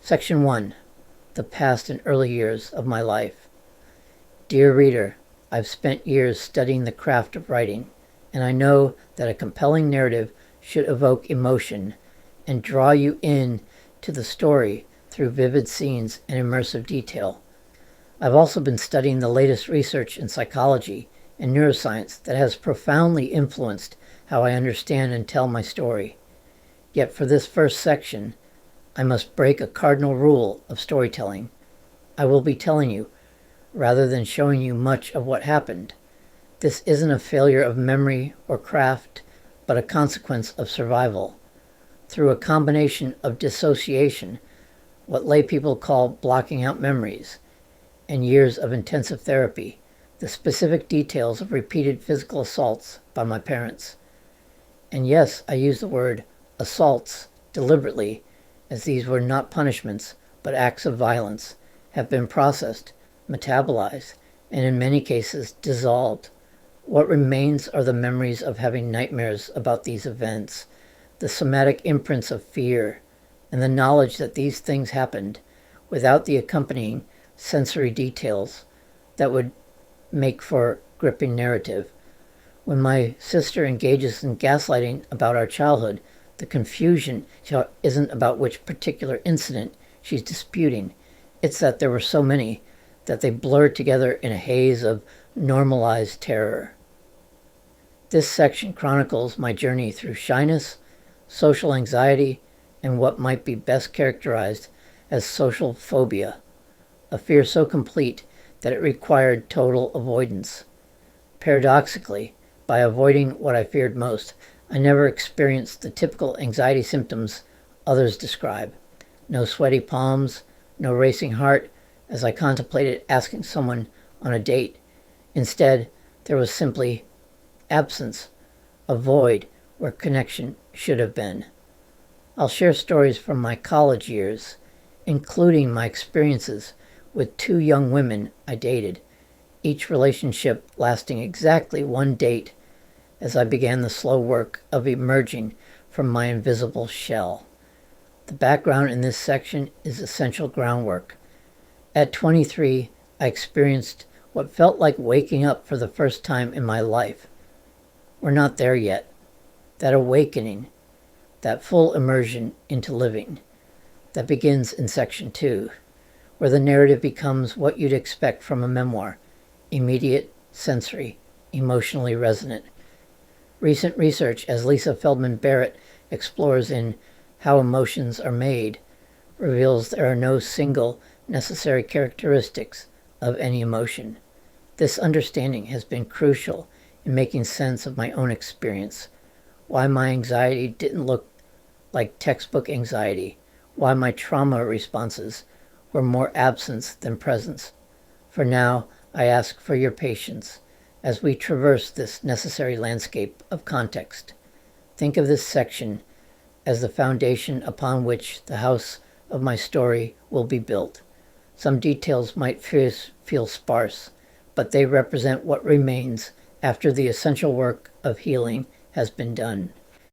Section 1. The Past and Early Years of My Life. Dear reader, I've spent years studying the craft of writing, and I know that a compelling narrative should evoke emotion and draw you in to the story through vivid scenes and immersive detail. I've also been studying the latest research in psychology and neuroscience that has profoundly influenced how I understand and tell my story. Yet for this first section, I must break a cardinal rule of storytelling. I will be telling you, rather than showing you much of what happened. This isn't a failure of memory or craft, but a consequence of survival. Through a combination of dissociation, what lay people call blocking out memories, and years of intensive therapy, the specific details of repeated physical assaults by my parents. And yes, I use the word assaults deliberately, as these were not punishments, but acts of violence, have been processed, metabolized, and in many cases dissolved. What remains are the memories of having nightmares about these events, the somatic imprints of fear, and the knowledge that these things happened without the accompanying sensory details that would make for gripping narrative. When my sister engages in gaslighting about our childhood, the confusion isn't about which particular incident she's disputing. It's that there were so many that they blurred together in a haze of normalized terror. This section chronicles my journey through shyness, social anxiety, and what might be best characterized as social phobia, a fear so complete that it required total avoidance. Paradoxically, by avoiding what I feared most, I never experienced the typical anxiety symptoms others describe. No sweaty palms, no racing heart as I contemplated asking someone on a date. Instead, there was simply absence, a void where connection should have been. I'll share stories from my college years, including my experiences with 2 young women I dated, each relationship lasting exactly 1 date, as I began the slow work of emerging from my invisible shell. The background in this section is essential groundwork. At 23, I experienced what felt like waking up for the first time in my life. We're not there yet. That awakening, that full immersion into living, that begins in section 2, where the narrative becomes what you'd expect from a memoir: immediate, sensory, emotionally resonant. Recent research, as Lisa Feldman Barrett explores in How Emotions Are Made, reveals there are no single necessary characteristics of any emotion. This understanding has been crucial in making sense of my own experience, why my anxiety didn't look like textbook anxiety, why my trauma responses were more absence than presence. For now, I ask for your patience as we traverse this necessary landscape of context. Think of this section as the foundation upon which the house of my story will be built. Some details might feel sparse, but they represent what remains after the essential work of healing has been done.